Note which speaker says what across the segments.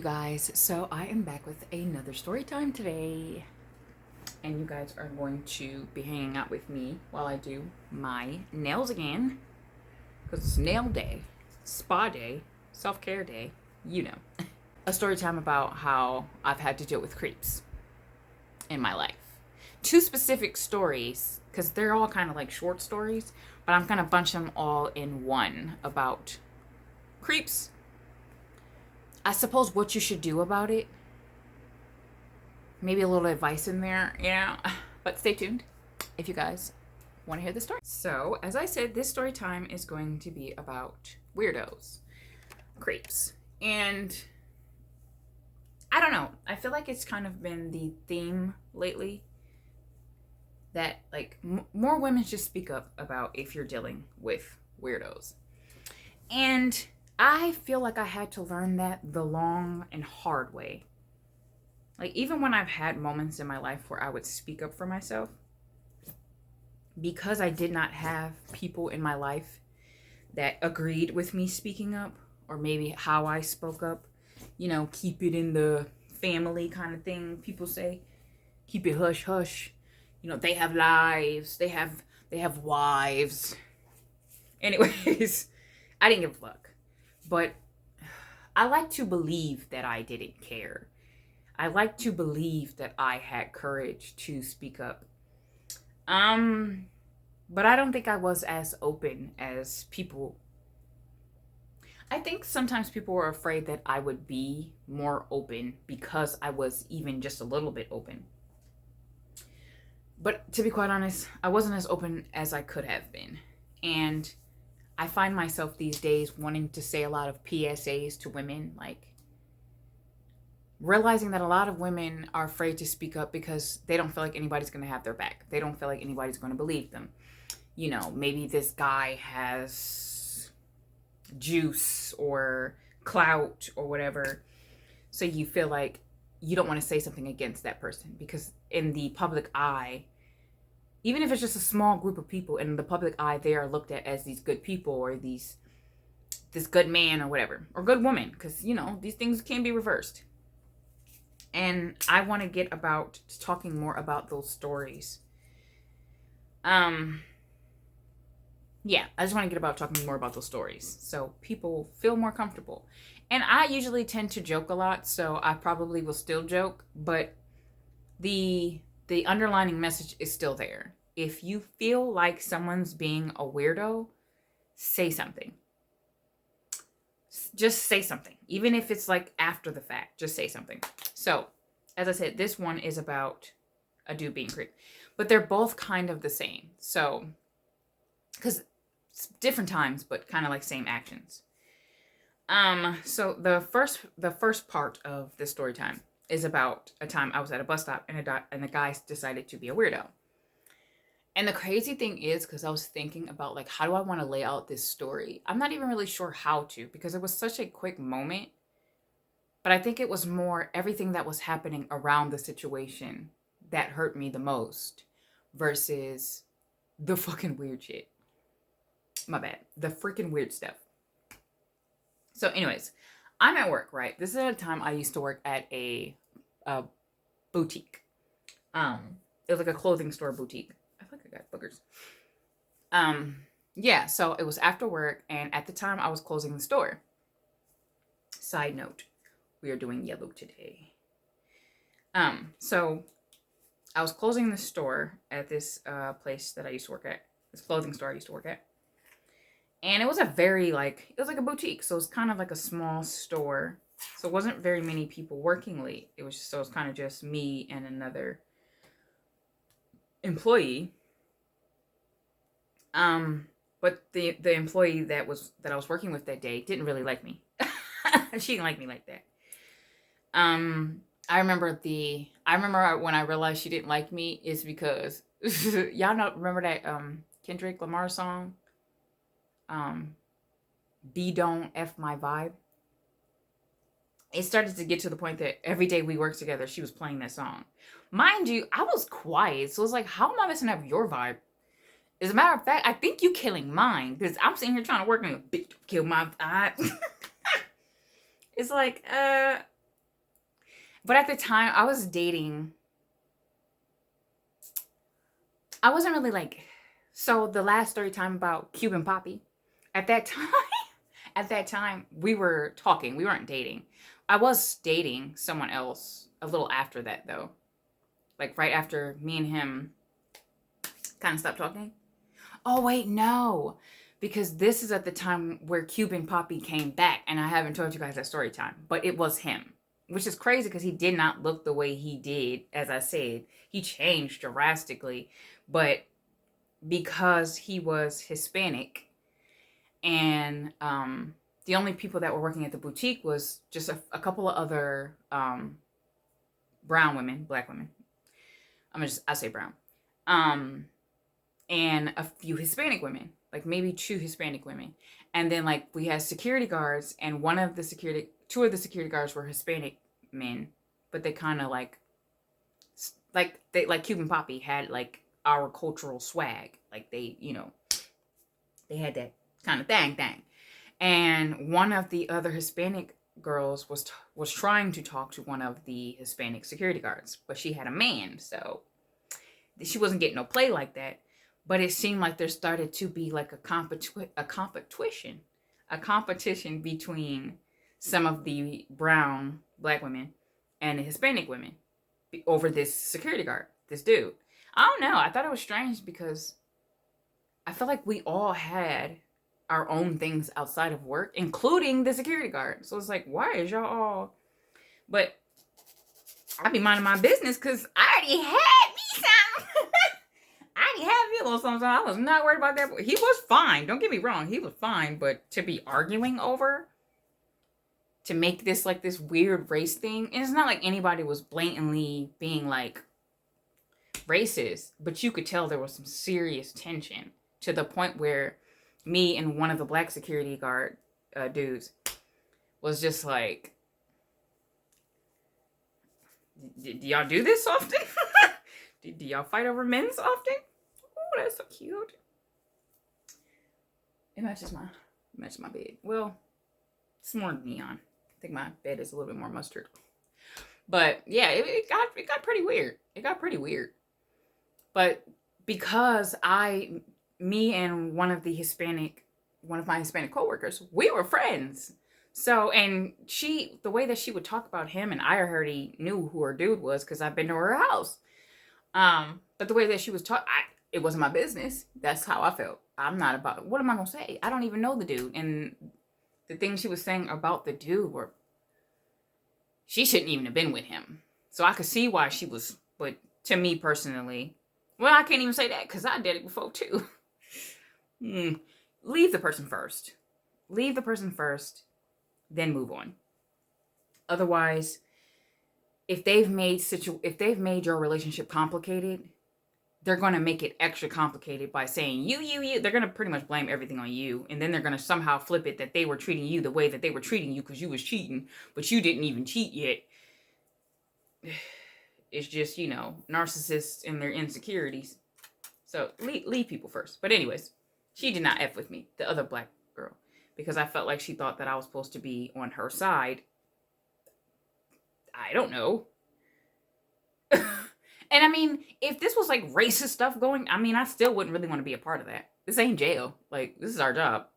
Speaker 1: guys. So I am back with another story time today. And you guys are going to be hanging out with me while I do my nails again. Because it's nail day, spa day, self-care day, you know. A story time about how I've had to deal with creeps in my life. Two specific stories, because they're all kind of like short stories, but I'm going to bunch them all in one about creeps. I suppose what you should do about it. Maybe a little advice in there, But stay tuned if you guys want to hear the story. So, as I said, this story time is going to be about weirdos, creeps. And I don't know. I feel like it's kind of been the theme lately that like more women should speak up about if you're dealing with weirdos. And I feel like I had to learn that the long and hard way. Like, even when I've had moments in my life where I would speak up for myself, because I did not have people in my life that agreed with me speaking up, or maybe how I spoke up, keep it in the family kind of thing. People say, keep it hush hush. They have lives, they have wives. Anyways, I didn't give a fuck. But I like to believe that I didn't care. I like to believe that I had courage to speak up. But I don't think I was as open as people. I think sometimes people were afraid that I would be more open because I was even just a little bit open. But to be quite honest, I wasn't as open as I could have been. And I find myself these days wanting to say a lot of PSAs to women, like realizing that a lot of women are afraid to speak up because they don't feel like anybody's going to have their back. They don't feel like anybody's going to believe them. Maybe this guy has juice or clout or whatever. So you feel like you don't want to say something against that person because in the public eye, even if it's just a small group of people, in the public eye, they are looked at as these good people or this good man or whatever, or good woman, because, these things can be reversed. And I want to get about talking more about those stories. I just want to get about talking more about those stories so people feel more comfortable. And I usually tend to joke a lot, so I probably will still joke, but the underlining message is still there. If you feel like someone's being a weirdo, say something. Just say something. Even if it's like after the fact, just say something. So, as I said, this one is about a dude being creep. But they're both kind of the same. So, because it's different times, but kind of like same actions. So the first part of the story time is about a time I was at a bus stop and the guy decided to be a weirdo. And the crazy thing is, because I was thinking about like, how do I want to lay out this story? I'm not even really sure how to, because it was such a quick moment. But I think it was more everything that was happening around the situation that hurt me the most versus the fucking weird shit. My bad. The freaking weird stuff. So anyways, I'm at work, right? This is at a time I used to work at a boutique. It was like a clothing store boutique. I feel like I got boogers. So it was after work, and at the time I was closing the store. Side note, we are doing yellow today. So I was closing the store at this place that I used to work at, this clothing store I used to work at. And it was it was like a boutique. So it was kind of like a small store. So it wasn't very many people working late. It was kind of just me and another employee. But the employee that I was working with that day didn't really like me. She didn't like me like that. I remember when I realized she didn't like me is because y'all remember that Kendrick Lamar song? B Don't F My Vibe. It started to get to the point that every day we worked together, she was playing that song. Mind you, I was quiet, so it was like, how am I messing up your vibe? As a matter of fact, I think you killing mine, because I'm sitting here trying to work and bitch, kill my vibe. It's like, But at the time, I was dating. I wasn't really like. So the last story time about Cuban Poppy, at that time, at that time we were talking. We weren't dating. I was dating someone else a little after that though. Like right after me and him kind of stopped talking. Oh wait, no. Because this is at the time where Cuban Poppy came back, and I haven't told you guys that story time, but it was him. Which is crazy because he did not look the way he did, as I said. He changed drastically. But because he was Hispanic, and the only people that were working at the boutique was just a couple of other brown women, black women. I say brown. And a few Hispanic women, like maybe 2 Hispanic women. And then like we had security guards, and two of the security guards were Hispanic men, but they kind of like Cuban Poppy had like our cultural swag. Like they had that kind of thing. And one of the other Hispanic girls was trying to talk to one of the Hispanic security guards, but she had a man, so she wasn't getting no play like that. But it seemed like there started to be like a competition between some of the brown black women and the Hispanic women over this security guard, this dude. I don't know. I thought it was strange because I felt like we all had our own things outside of work, including the security guard. So it's like, why is y'all all... But I be minding my business because I already had me some. I already had me a little something. I was not worried about that. He was fine. Don't get me wrong. He was fine. But to be arguing over, to make this like this weird race thing, and it's not like anybody was blatantly being like racist, but you could tell there was some serious tension to the point where me and one of the black security guard dudes was just like, do y'all do this often? do y'all fight over men's often? Oh, that's so cute. It matches my bed. Well, it's more neon. I think my bed is a little bit more mustard. But yeah, it got pretty weird. It got pretty weird. But because me and one of my Hispanic coworkers, we were friends. So, and the way that she would talk about him, and I already knew who her dude was because I've been to her house. But the way that she was talking, it wasn't my business. That's how I felt. I'm not about, what am I going to say? I don't even know the dude. And the things she was saying about the dude were, she shouldn't even have been with him. So I could see why she was, but to me personally, well, I can't even say that because I did it before too. Leave the person first. Leave the person first, then move on. Otherwise, if they've made your relationship complicated, they're going to make it extra complicated by saying you. They're going to pretty much blame everything on you. And then they're going to somehow flip it that they were treating you the way that they were treating you because you was cheating, but you didn't even cheat yet. It's just, narcissists and their insecurities. So leave people first. But anyways, she did not F with me, the other black girl, because I felt like she thought that I was supposed to be on her side. I don't know. And I mean, if this was like racist stuff going, I still wouldn't really want to be a part of that. This ain't jail. Like, this is our job.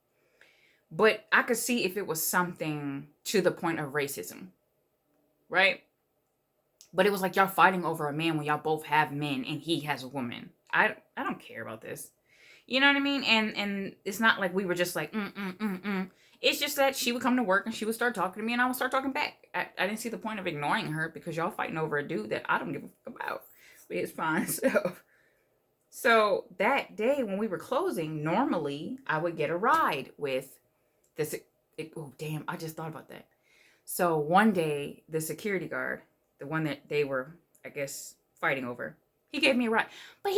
Speaker 1: But I could see if it was something to the point of racism. Right? But it was like y'all fighting over a man when y'all both have men and he has a woman. I don't care about this. You know what I mean? And it's not like we were just like, It's just that she would come to work and she would start talking to me and I would start talking back. I didn't see the point of ignoring her because y'all fighting over a dude that I don't give a fuck about. But it's fine. So that day when we were closing, normally I would get a ride with this. Oh, damn. I just thought about that. So one day, the security guard, the one that they were, I guess, fighting over, he gave me a ride. But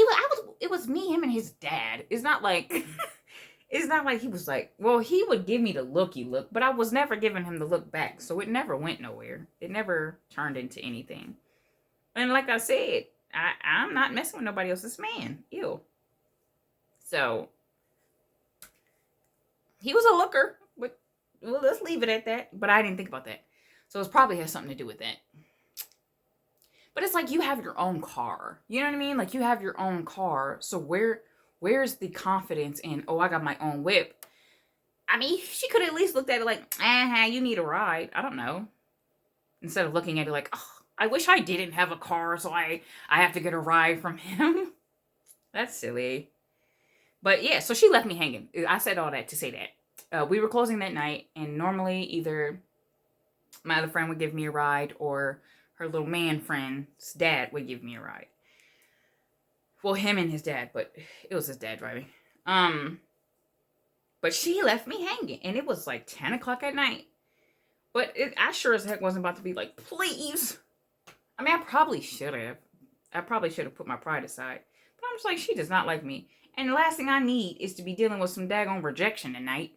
Speaker 1: it was me, him, and his dad. It's not like he was like, well, he would give me the looky look, but I was never giving him the look back. So it never went nowhere. It never turned into anything. And like I said, I'm not messing with nobody else's man. Ew. So he was a looker, but well, let's leave it at that. But I didn't think about that. So it probably has something to do with that. But it's like you have your own car. You know what I mean? Like you have your own car. So where's the confidence in, oh, I got my own whip? I mean, she could have at least looked at it like, you need a ride. I don't know. Instead of looking at it like, oh, I wish I didn't have a car, so I have to get a ride from him. That's silly. But yeah, so she left me hanging. I said all that to say that. We were closing that night, and normally either my other friend would give me a ride or her little man friend's dad would give me a ride. Well, him and his dad, but it was his dad driving. But she left me hanging, and it was like 10 o'clock at night. But I sure as heck wasn't about to be like, please. I mean, I probably should have. I probably should have put my pride aside. But I'm just like, she does not like me. And the last thing I need is to be dealing with some daggone rejection tonight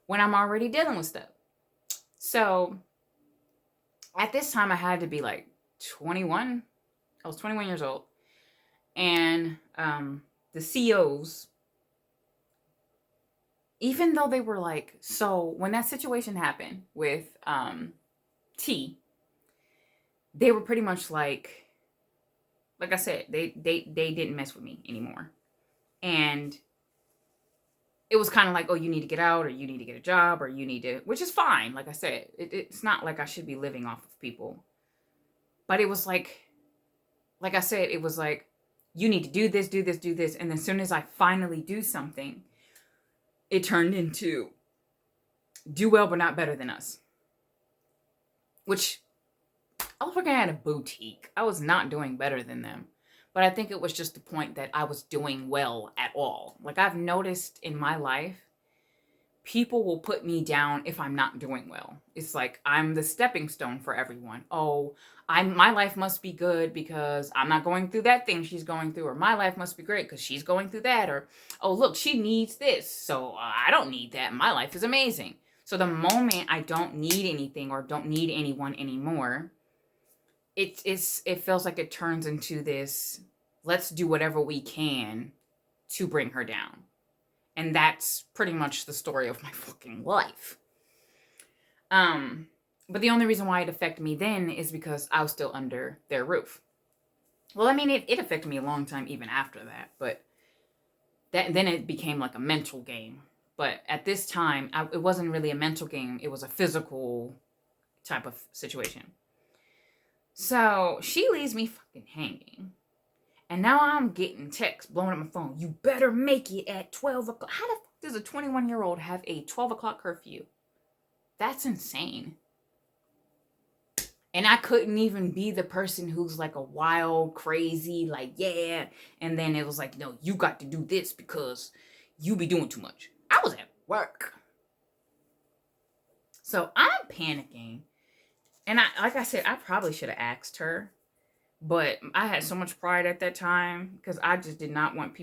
Speaker 1: when I'm already dealing with stuff. So, at this time, I had to be like 21. I was 21 years old. And the COs, even though they were like, so when that situation happened with T, they were pretty much like I said, they didn't mess with me anymore. And it was kind of like, oh, you need to get out, or you need to get a job, or you need to, which is fine. Like I said, it's not like I should be living off of people. But it was like I said, it was like, you need to do this, do this, do this. And then as soon as I finally do something, it turned into do well, but not better than us. Which, I was working at a boutique. I was not doing better than them. But I think it was just the point that I was doing well at all. Like, I've noticed in my life, people will put me down if I'm not doing well. It's like I'm the stepping stone for everyone. Oh, my life must be good because I'm not going through that thing she's going through. Or my life must be great because she's going through that. Or, oh, look, she needs this. So I don't need that. My life is amazing. So the moment I don't need anything or don't need anyone anymore, it feels like it turns into this, let's do whatever we can to bring her down. And that's pretty much the story of my fucking life. But the only reason why it affected me then is because I was still under their roof. Well, I mean, it affected me a long time even after that. But then it became like a mental game. But at this time, it wasn't really a mental game. It was a physical type of situation. So she leaves me fucking hanging. And now I'm getting texts blowing up my phone. You better make it at 12 o'clock. How the fuck does a 21-year-old have a 12 o'clock curfew? That's insane. And I couldn't even be the person who's like a wild, crazy, like, yeah. And then it was like, no, you got to do this because you be doing too much. I was at work. So I'm panicking. And like I said, I probably should have asked her. But I had so much pride at that time because I just did not want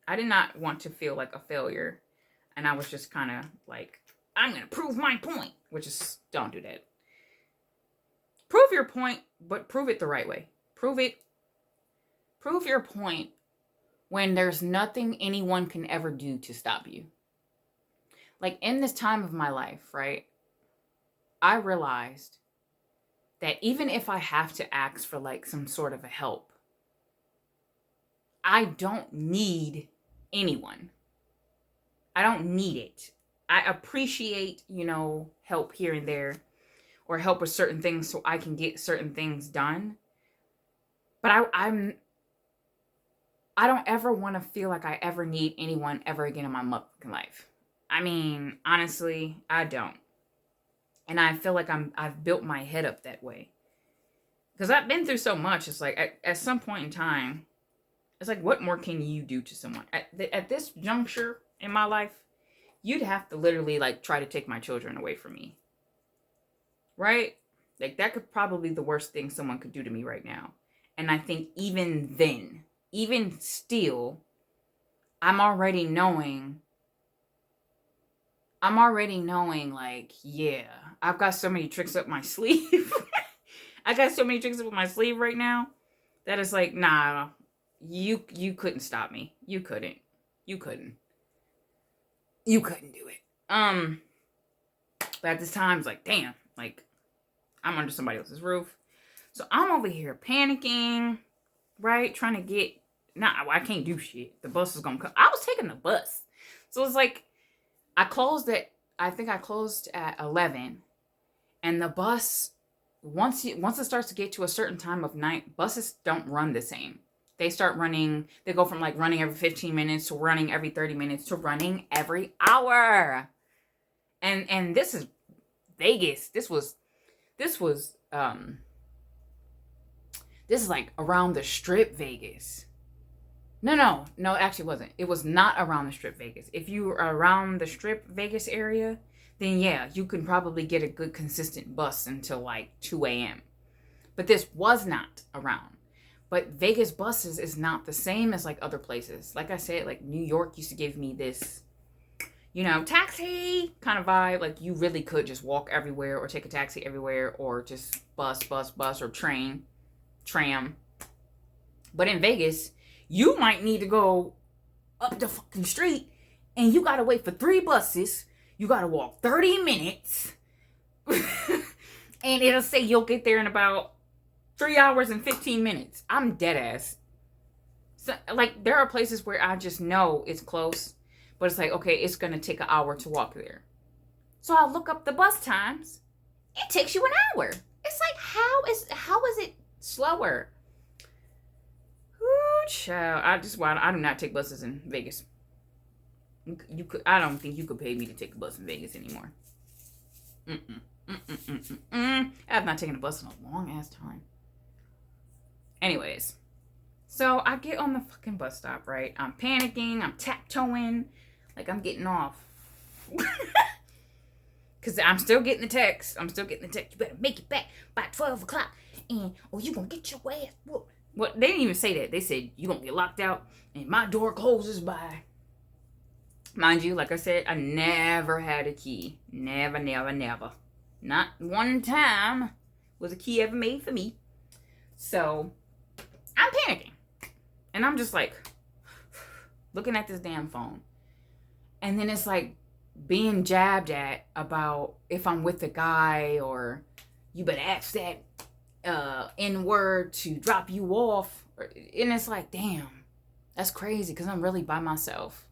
Speaker 1: I did not want to feel like a failure. And I was just kind of like, I'm going to prove my point, which is, don't do that. Prove your point, but prove it the right way. Prove your point when there's nothing anyone can ever do to stop you. Like in this time of my life, right? I realized that even if I have to ask for like some sort of a help, I don't need anyone. I don't need it. I appreciate, help here and there or help with certain things so I can get certain things done. But I don't ever want to feel like I ever need anyone ever again in my motherfucking life. I mean, honestly, I don't. And I feel like I've built my head up that way. Because I've been through so much. It's like at some point in time, it's like, what more can you do to someone? At this juncture in my life, you'd have to literally like try to take my children away from me. Right? Like that could probably be the worst thing someone could do to me right now. And I think even then, even still, I'm already knowing like, yeah, I've got so many tricks up my sleeve. I got so many tricks up my sleeve right now that it's like, nah, you couldn't stop me. You couldn't do it. But at this time, it's like, damn, like I'm under somebody else's roof. So I'm over here panicking, right? Trying to get, I can't do shit. The bus is gonna come. I was taking the bus. So it's like, I think I closed at 11. And the bus, once it starts to get to a certain time of night, buses don't run the same. They go from like running every 15 minutes to running every 30 minutes to running every hour. And this is Vegas. This is like around the Strip Vegas. No, it actually wasn't. It was not around the Strip Vegas. If you were around the Strip Vegas area, then yeah, you can probably get a good consistent bus until like 2 a.m. But this was not around. But Vegas buses is not the same as like other places. Like I said, like New York used to give me this, taxi kind of vibe. Like you really could just walk everywhere or take a taxi everywhere or just bus or tram. But in Vegas, you might need to go up the fucking street and you gotta wait for 3 buses. You gotta walk 30 minutes. And it'll say you'll get there in about 3 hours and 15 minutes. I'm dead ass. So, like, there are places where I just know it's close, but it's like, okay, it's gonna take an hour to walk there. So I'll look up the bus times. It takes you an hour. It's like, how is it slower? Ooh, child. I do not take buses in Vegas. I don't think you could pay me to take a bus in Vegas anymore. I have not taken a bus in a long ass time. Anyways, so I get on the fucking bus stop, right? I'm panicking, I'm taptoeing, like I'm getting off. Because I'm still getting the text. You better make it back by 12 o'clock. Or you gonna get your ass whooped. Well, they didn't even say that. They said, you gonna get locked out and my door closes by. Mind you, like I said, I never had a key. Never. Not one time was a key ever made for me. So, I'm panicking. And I'm just like, looking at this damn phone. And then it's like being jabbed at about if I'm with a guy or you better ask that N-word to drop you off. And it's like, damn, that's crazy because I'm really by myself.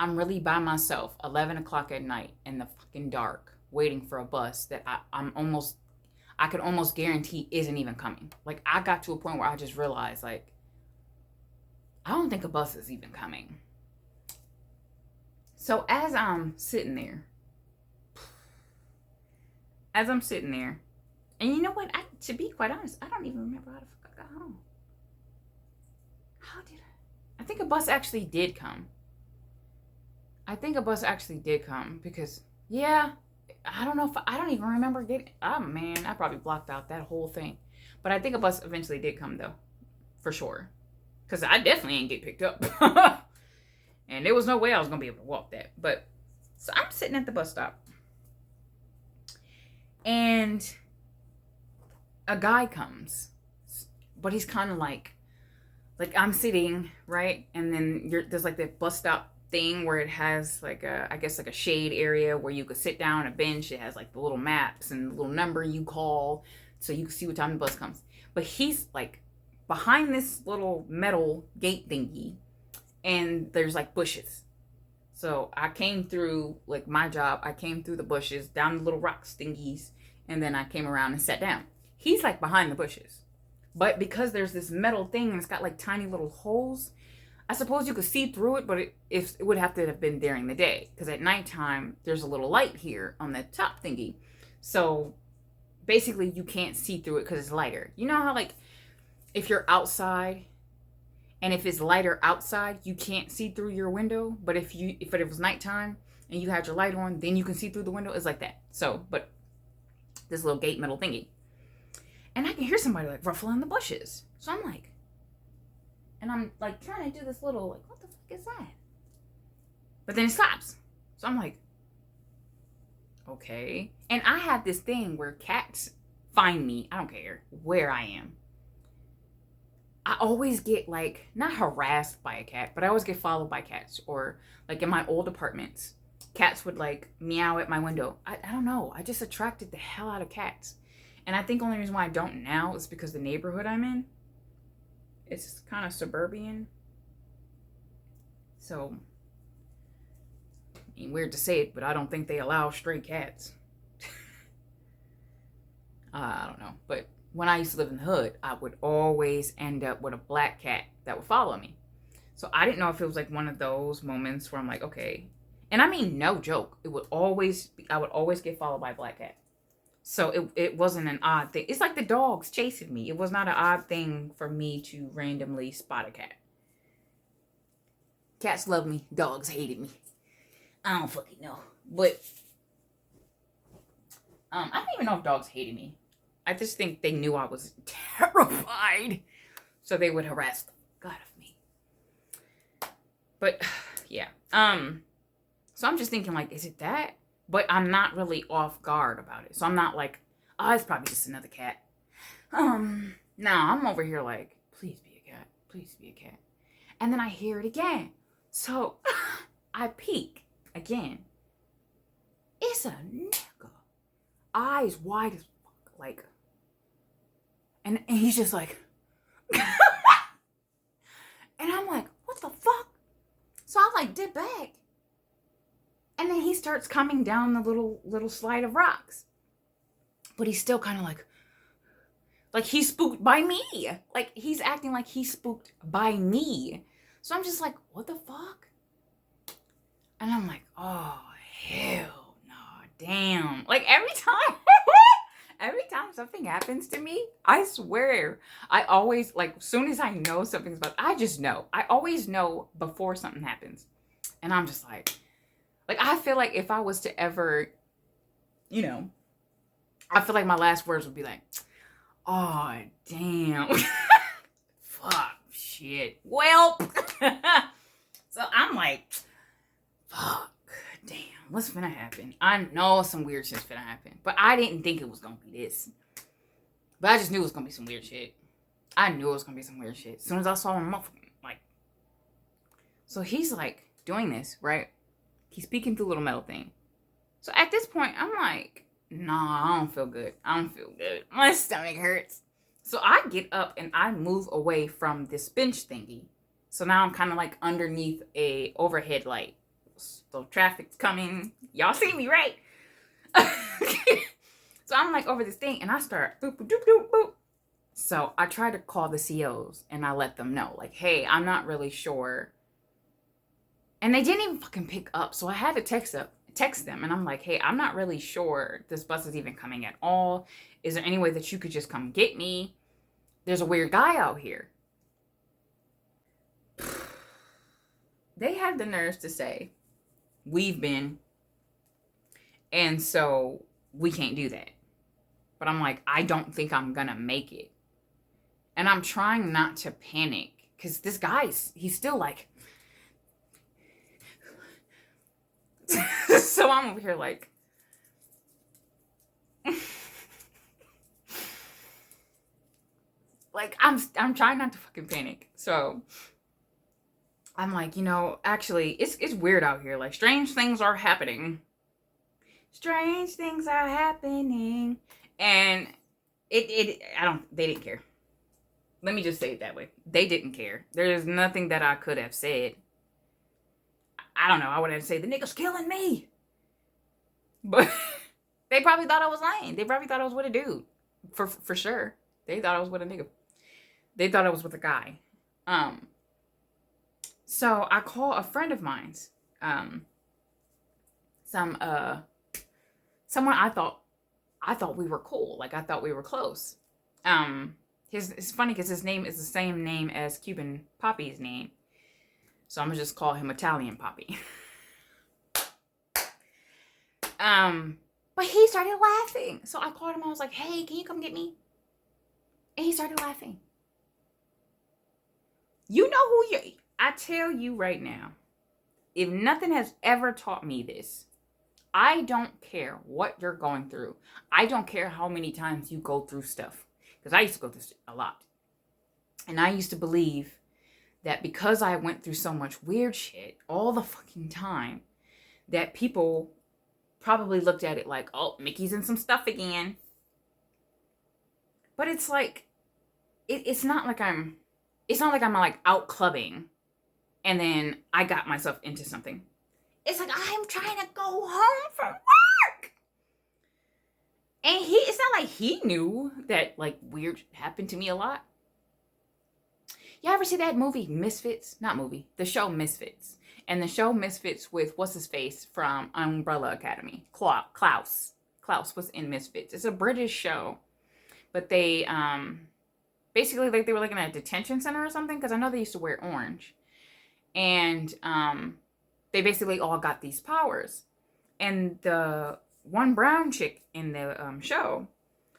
Speaker 1: 11 o'clock at night in the fucking dark, waiting for a bus that I could almost guarantee isn't even coming. Like, I got to a point where I just realized, like, I don't think a bus is even coming. So as I'm sitting there, and you know what? To be quite honest, I don't even remember how the fuck I got home. How did I? I think a bus actually did come. Because, yeah, I don't even remember oh man, I probably blocked out that whole thing. But I think a bus eventually did come though, for sure. Because I definitely ain't get picked up. And there was no way I was going to be able to walk that. But, so I'm sitting at the bus stop. And a guy comes. But he's kind of like I'm sitting, right? And then there's like that bus stop thing where it has like a shade area where you could sit down on a bench. It has like the little maps and the little number you call so you can see what time the bus comes. But he's like behind this little metal gate thingy, and there's like bushes. So I came through, like my job, I came through the bushes, down the little rock thingies, and then I came around and sat down. He's like behind the bushes. But because there's this metal thing and it's got like tiny little holes, I suppose you could see through it, but it would have to have been during the day. Because at nighttime, there's a little light here on the top thingy. So basically you can't see through it because it's lighter. You know how like if you're outside and if it's lighter outside, you can't see through your window. But if it was nighttime and you had your light on, then you can see through the window. It's like that. So, but this little gate metal thingy. And I can hear somebody like ruffling the bushes. So I'm like, and I'm like trying to do this little, like, what the fuck is that? But then it stops. So I'm like, okay. And I have this thing where cats find me, I don't care where I am. I always get like, not harassed by a cat, but I always get followed by cats. Or like in my old apartments, cats would like meow at my window. I don't know. I just attracted the hell out of cats. And I think the only reason why I don't now is because the neighborhood I'm in, it's kind of suburban. So, I mean, weird to say it, but I don't think they allow stray cats. I don't know. But when I used to live in the hood, I would always end up with a black cat that would follow me. So I didn't know if it was like one of those moments where I'm like, okay. And I mean, no joke. I would always get followed by a black cat. So it wasn't an odd thing. It's like the dogs chasing me. It was not an odd thing for me to randomly spot a cat. Cats love me. Dogs hated me. I don't fucking know. But I don't even know if dogs hated me. I just think they knew I was terrified. So they would harass the God of me. But yeah. So I'm just thinking, like, is it that? But I'm not really off guard about it. So I'm not like, oh, it's probably just another cat. Nah, I'm over here like, please be a cat. Please be a cat. And then I hear it again. So I peek again. It's a nigga. Eyes wide as fuck. Like, and he's just like, and I'm like, what the fuck? So I like dip back. And then he starts coming down the little slide of rocks. But he's still kind of like he's spooked by me. Like he's acting like he's spooked by me. So I'm just like, what the fuck? And I'm like, oh, hell no, damn. Like every time something happens to me, I swear, I always, like, as soon as I know something's about, I just know. I always know before something happens. And I'm just like, I feel like if I was to ever, you know, I feel like my last words would be like, oh, damn. Fuck, shit. Well, so I'm like, fuck, damn, what's finna happen? I know some weird shit's finna happen, but I didn't think it was gonna be this. But I just knew it was gonna be some weird shit. I knew it was gonna be some weird shit. As soon as I saw him, like, so he's like doing this, right? He's speaking through a little metal thing. So at this point, I'm like, nah, I don't feel good. I don't feel good. My stomach hurts. So I get up and I move away from this bench thingy. So now I'm kind of like underneath a overhead light. So traffic's coming. Y'all see me, right? So I'm like over this thing and I start boop, boop, boop, boop, boop. So I try to call the COs and I let them know, like, hey, I'm not really sure. And they didn't even fucking pick up. So I had to text them. And I'm like, hey, I'm not really sure this bus is even coming at all. Is there any way that you could just come get me? There's a weird guy out here. They had the nerves to say, we've been, and so we can't do that. But I'm like, I don't think I'm gonna make it. And I'm trying not to panic. Because this guy's, he's still like, so I'm over here like, like I'm trying not to fucking panic. So I'm like, you know, actually, it's weird out here. Like, strange things are happening. Strange things are happening. And they didn't care. Let me just say it that way. They didn't care. There's nothing that I could have said. I don't know. I would have said, the nigga's killing me. But they probably thought I was lying. They probably thought I was with a dude. For sure. They thought I was with a nigga. They thought I was with a guy. So I call a friend of mine's. Someone I thought we were cool. Like, I thought we were close. It's funny because his name is the same name as Cuban Poppy's name. So I'm gonna just call him Italian Poppy. But he started laughing. So I called him. I was like, hey, can you come get me? And he started laughing. You know who you... I tell you right now, if nothing has ever taught me this, I don't care what you're going through. I don't care how many times you go through stuff. Because I used to go through a lot. And I used to believe that because I went through so much weird shit all the fucking time, that people probably looked at it like, oh, Mickey's in some stuff again. But it's like, it's not like I'm like out clubbing and then I got myself into something. It's like I'm trying to go home from work. And it's not like he knew that like weird happened to me a lot. You ever see that movie Misfits? Not movie, the show Misfits. And the show Misfits with what's his face from Umbrella Academy. Klaus. Klaus was in Misfits. It's a British show. But they basically like they were like in a detention center or something, because I know they used to wear orange. And they basically all got these powers. And the one brown chick in the show,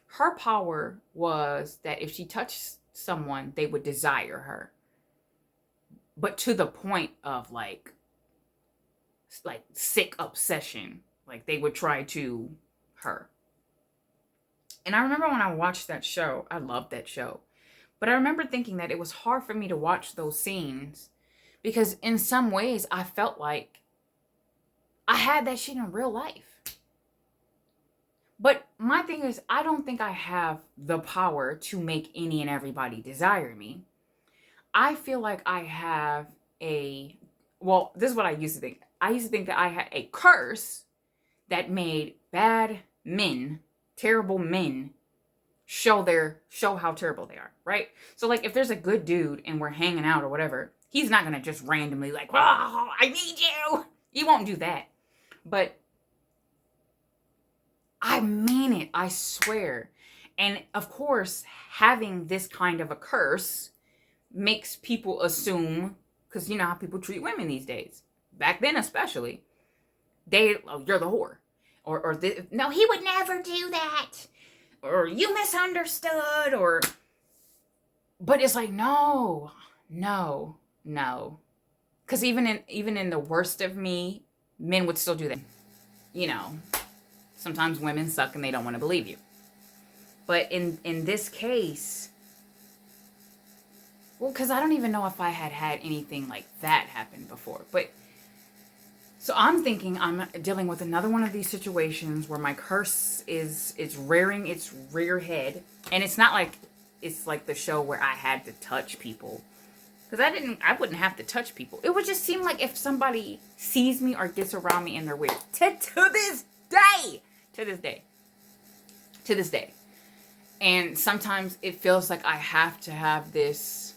Speaker 1: her power was that if she touched someone, they would desire her. But to the point of like sick obsession. Like they would try to her. And I remember when I watched that show, I loved that show. But I remember thinking that it was hard for me to watch those scenes because in some ways I felt like I had that shit in real life. But my thing is, I don't think I have the power to make any and everybody desire me. I feel like I have this is what I used to think. I used to think that I had a curse that made bad men, terrible men, show how terrible they are, right? So like if there's a good dude and we're hanging out or whatever, he's not gonna just randomly like, oh, I need you. He won't do that. But I mean it, I swear. And of course, having this kind of a curse makes people assume, because you know how people treat women these days. Back then especially. You're the whore. Or no, he would never do that. Or you misunderstood. But it's like, no. Because even in the worst of me, men would still do that. You know. Sometimes women suck and they don't want to believe you. But in this case, well, because I don't even know if I had anything like that happen before. But, so I'm thinking I'm dealing with another one of these situations where my curse is rearing its rear head. And it's not like, it's like the show where I had to touch people. Because I wouldn't have to touch people. It would just seem like if somebody sees me or gets around me and they're weird. To this day. To this day. And sometimes it feels like I have to have this.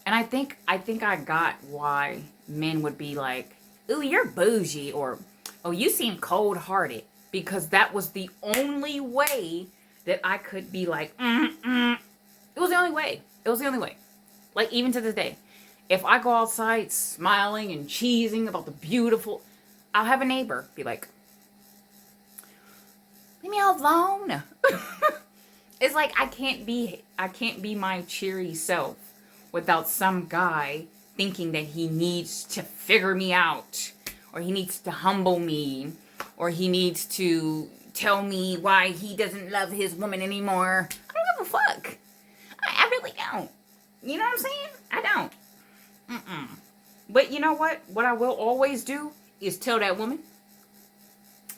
Speaker 1: And I think I got why men would be like, ooh, you're bougie, or, oh, you seem cold-hearted. Because that was the only way that I could be like, It was the only way. It was the only way. Like, even to this day. If I go outside smiling and cheesing about the beautiful, I'll have a neighbor be like, leave me alone. It's like I can't be my cheery self without some guy thinking that he needs to figure me out, or he needs to humble me, or he needs to tell me why he doesn't love his woman anymore. I don't give a fuck. I really don't. You know what I'm saying? I don't. But you know what? What I will always do is tell that woman,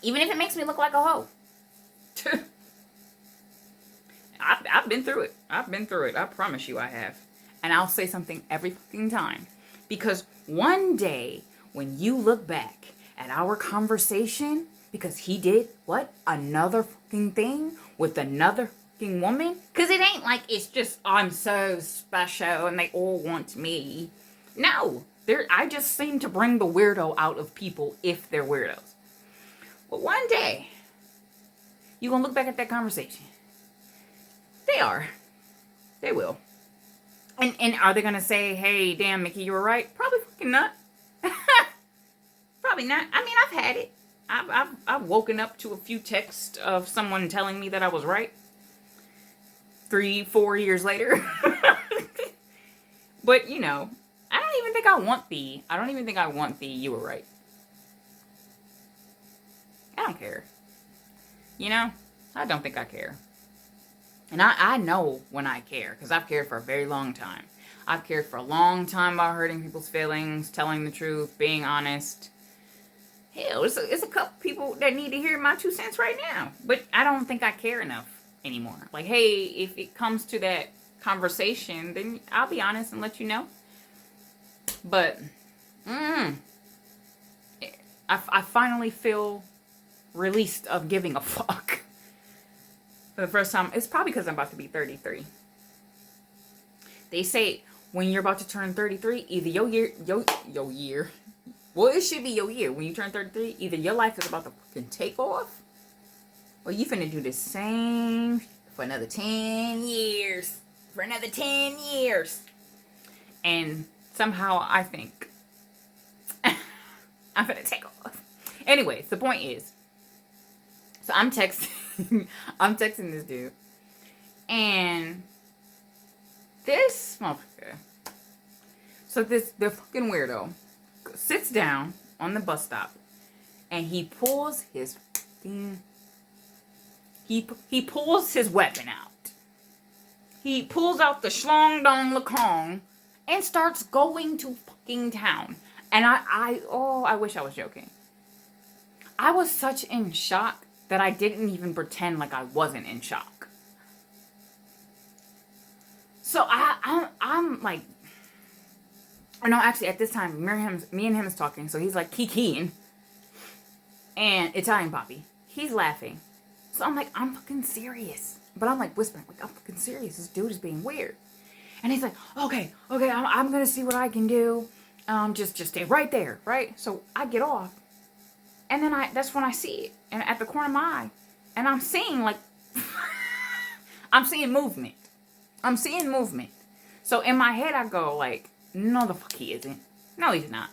Speaker 1: even if it makes me look like a hoe. I've been through it. I promise you I have. And I'll say something every fucking time. Because one day, when you look back at our conversation, because he did, what? Another fucking thing with another fucking woman? Because it ain't like it's just, I'm so special and they all want me. No. I just seem to bring the weirdo out of people if they're weirdos. But one day, you're going to look back at that conversation. They will. And are they going to say, hey, damn, Mickey, you were right? Probably fucking not. Probably not. I mean, I've had it. I've woken up to a few texts of someone telling me that I was right. 3-4 years later. But, you know, I don't even think I want the you were right. I don't care. You know, I don't think I care. And I know when I care, because I've cared for a very long time. I've cared for a long time about hurting people's feelings, telling the truth, being honest. Hell, it's a couple people that need to hear my 2 cents right now. But I don't think I care enough anymore. Like, hey, if it comes to that conversation, then I'll be honest and let you know. But I finally feel released of giving a fuck for the first time. It's probably because I'm about to be 33. They say when you're about to turn 33, either your year. Well, it should be your year. When you turn 33, either your life is about to fucking take off, or you finna do the same for another 10 years. For another 10 years. And somehow I think I'm gonna take off. Anyways, the point is, so I'm texting this dude, and this motherfucker, the fucking weirdo sits down on the bus stop, and he pulls his he pulls his weapon out. He pulls out the schlong dong lakong and starts going to fucking town. And I wish I was joking. I was such in shock that I didn't even pretend like I wasn't in shock. So I'm like, no, actually at this time, me and him is talking. So he's like kikiing, and Italian Poppy, he's laughing. So I'm like, I'm fucking serious. But I'm like whispering, like, I'm fucking serious. This dude is being weird. And he's like, okay, I'm gonna see what I can do. Just stay right there, right? So I get off, and then that's when I see it, and at the corner of my eye, and I'm seeing like, I'm seeing movement. So in my head I go like, no, the fuck he isn't. No, he's not.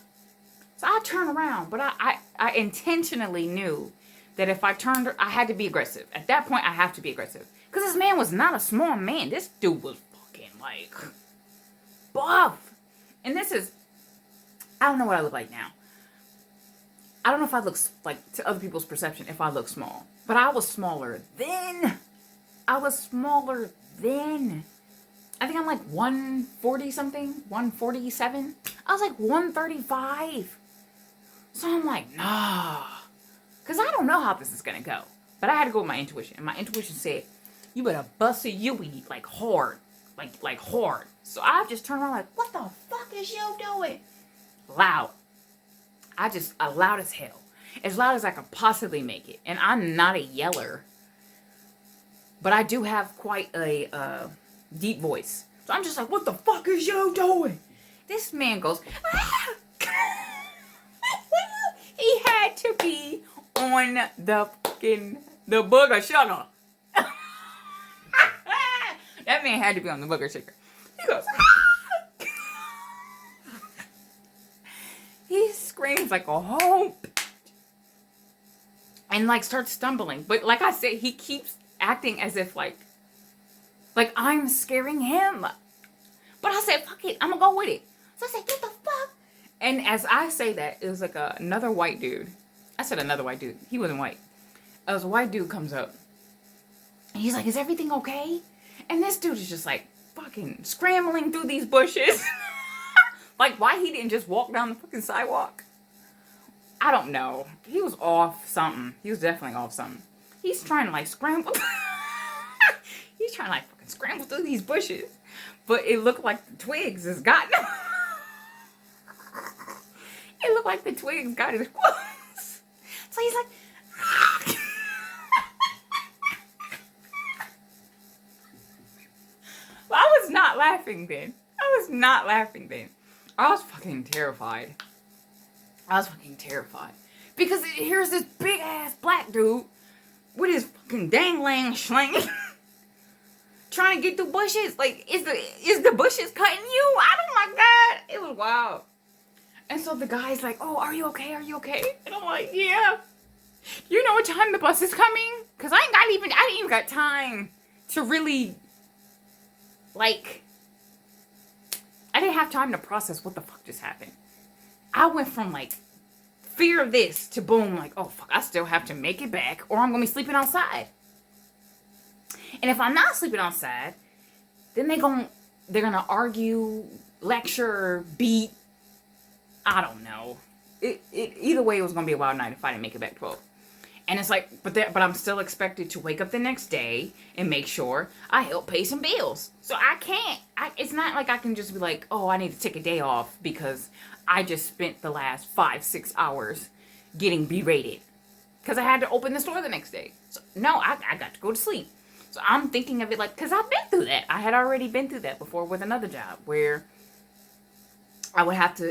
Speaker 1: So I turn around, but I intentionally knew that if I turned, I had to be aggressive. At that point, I have to be aggressive. Because this man was not a small man. This dude was fucking, like, buff. And this is, I don't know what I look like now. I don't know if I look, like, to other people's perception, if I look small. But I was smaller then. I think I'm like 140 something, 147. I was like 135. So I'm like, nah. Because I don't know how this is going to go. But I had to go with my intuition. And my intuition said, you better bust a Yui like hard. Like hard. So I just turned around like, what the fuck is you doing? Loud. Loud as hell. As loud as I could possibly make it. And I'm not a yeller. But I do have quite a deep voice. So I'm just like, what the fuck is you doing? This man goes, ah! He had to be on the booger sugar. That man had to be on the booger sugar. He goes, ah! He screams like a whole and like starts stumbling. But like I said, he keeps acting as if like I'm scaring him. But I said, fuck it, I'm gonna go with it. So I said, get the fuck. And as I say that, it was like another white dude. I said another white dude. He wasn't white. It was a white dude comes up. And he's like, is everything okay? And this dude is just like fucking scrambling through these bushes. Like, why he didn't just walk down the fucking sidewalk? I don't know. He was off something. He was definitely off something. He's trying to like scramble. He's trying to like fucking scramble through these bushes. But it looked like the twigs has gotten him. It looked like the twigs got his clothes. So he's like, well, I was not laughing then. I was fucking terrified. Because here's this big ass black dude with his fucking dangling sling trying to get through bushes. Like, is the bushes cutting you? Oh my God. It was wild. And so the guy's like, oh, are you okay? And I'm like, yeah. You know what time the bus is coming? Because I didn't even got time to really, like, I didn't have time to process what the fuck just happened. I went from, like, fear of this to boom, like, oh, fuck, I still have to make it back or I'm going to be sleeping outside. And if I'm not sleeping outside, then they're going to argue, lecture, beat. I don't know. Either way, it was going to be a wild night if I didn't make it back 12. And it's like, but I'm still expected to wake up the next day and make sure I help pay some bills. So I can't. It's not like I can just be like, oh, I need to take a day off because I just spent the last 5-6 hours getting berated because I had to open the store the next day. So no, I got to go to sleep. So I'm thinking of it like, because I've been through that. I had already been through that before with another job where I would have to,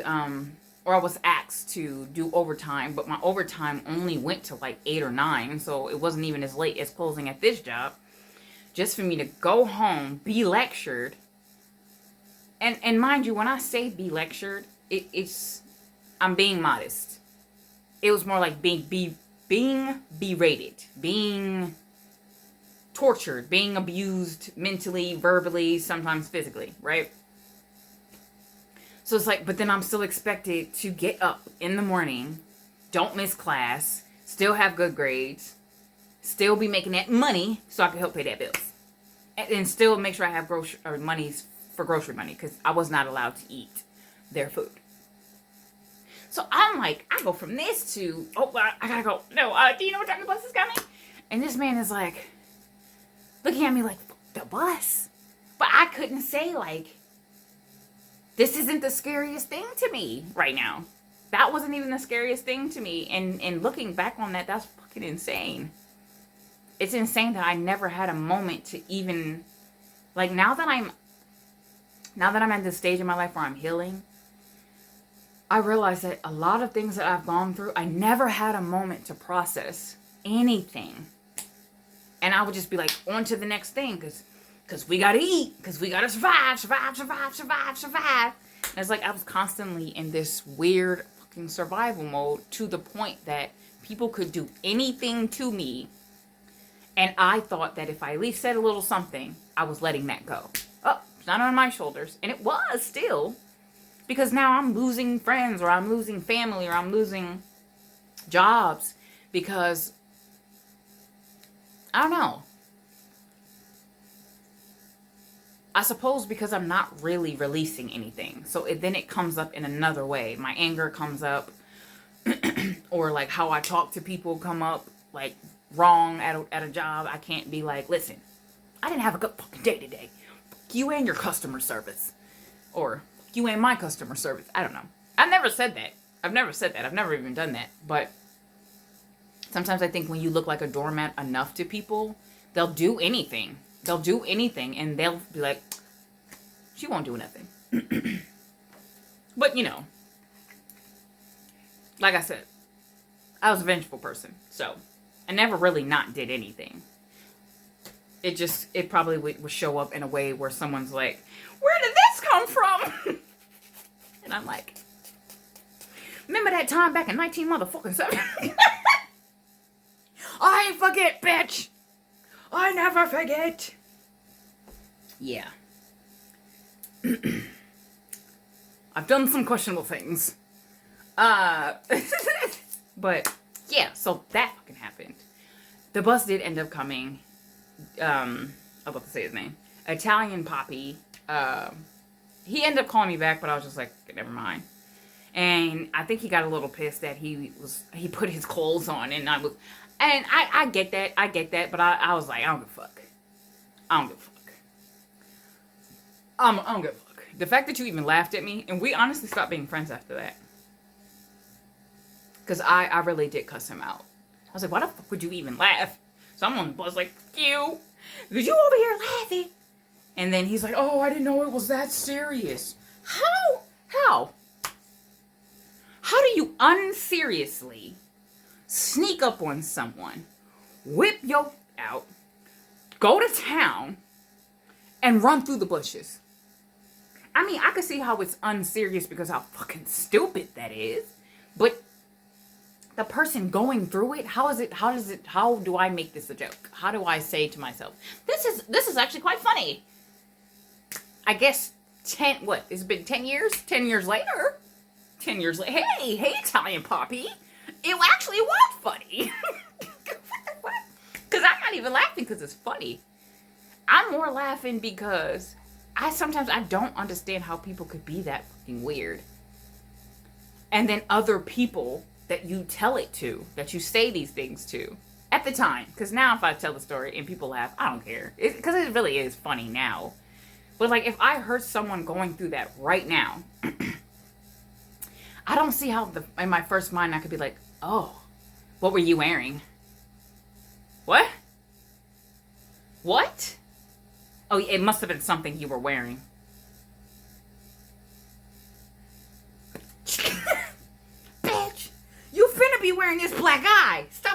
Speaker 1: or I was asked to do overtime, but my overtime only went to like 8 or 9, so it wasn't even as late as closing at this job. Just for me to go home, be lectured, and mind you, when I say be lectured, it's I'm being modest. It was more like being berated, being tortured, being abused mentally, verbally, sometimes physically, right? So it's like, but then I'm still expected to get up in the morning, don't miss class, still have good grades, still be making that money so I can help pay that bills. And still make sure I have monies for grocery money because I was not allowed to eat their food. So I'm like, I go from this to, I gotta go. No, do you know what time the bus is coming? And this man is like, looking at me like, the bus? But I couldn't say like, this isn't the scariest thing to me right now. That wasn't even the scariest thing to me. And looking back on that, that's fucking insane. It's insane that I never had a moment to even, like, now that I'm at this stage in my life where I'm healing, I realize that a lot of things that I've gone through, I never had a moment to process anything. And I would just be like, on to the next thing, because we gotta eat, because we gotta survive. And it's like I was constantly in this weird fucking survival mode to the point that people could do anything to me. And I thought that if I at least said a little something, I was letting that go. Oh, it's not on my shoulders. And it was still. Because now I'm losing friends, or I'm losing family, or I'm losing jobs. Because, I don't know. I suppose because I'm not really releasing anything. So then it comes up in another way. My anger comes up. Or like how I talk to people come up. Like wrong at a job. I can't be like, listen, I didn't have a good fucking day today. Fuck you and your customer service. Or fuck you and my customer service. I don't know. I've never said that. I've never even done that. But sometimes I think when you look like a doormat enough to people, they'll do anything. They'll do anything, and they'll be like, she won't do nothing. But, you know, like I said, I was a vengeful person, so I never really not did anything. It probably would show up in a way where someone's like, where did this come from? And I'm like, remember that time back in 19 motherfucking 7? I ain't forget, bitch. I never forget. Yeah. I've done some questionable things. But, yeah, so that fucking happened. The bus did end up coming. I'm about to say his name. Italian Poppy. He ended up calling me back, but I was just like, never mind. And I think he got a little pissed that he put his clothes on, and I get that, but I was like, I don't give a fuck. I don't give a fuck. I don't give a fuck. The fact that you even laughed at me, and we honestly stopped being friends after that. Because I really did cuss him out. I was like, why the fuck would you even laugh? So I'm on the bus like, you. Because you over here laughing. And then he's like, oh, I didn't know it was that serious. How? How do you unseriously sneak up on someone, whip your out, go to town, and run through the bushes? I mean, I could see how it's unserious because how fucking stupid that is. But the person going through it, how do I make this a joke? How do I say to myself, this is actually quite funny? I guess it's been 10 years? 10 years later? 10 years later, hey, Italian Poppy, it actually was funny. What? Because I'm not even laughing because it's funny. I'm more laughing because sometimes I don't understand how people could be that fucking weird. And then other people that you tell it to, that you say these things to at the time. Because now if I tell the story and people laugh, I don't care. Because it really is funny now. But like if I heard someone going through that right now, I don't see how in my first mind I could be like, oh, what were you wearing? What? What? Oh, it must have been something you were wearing. Bitch, you finna be wearing this black eye. Stop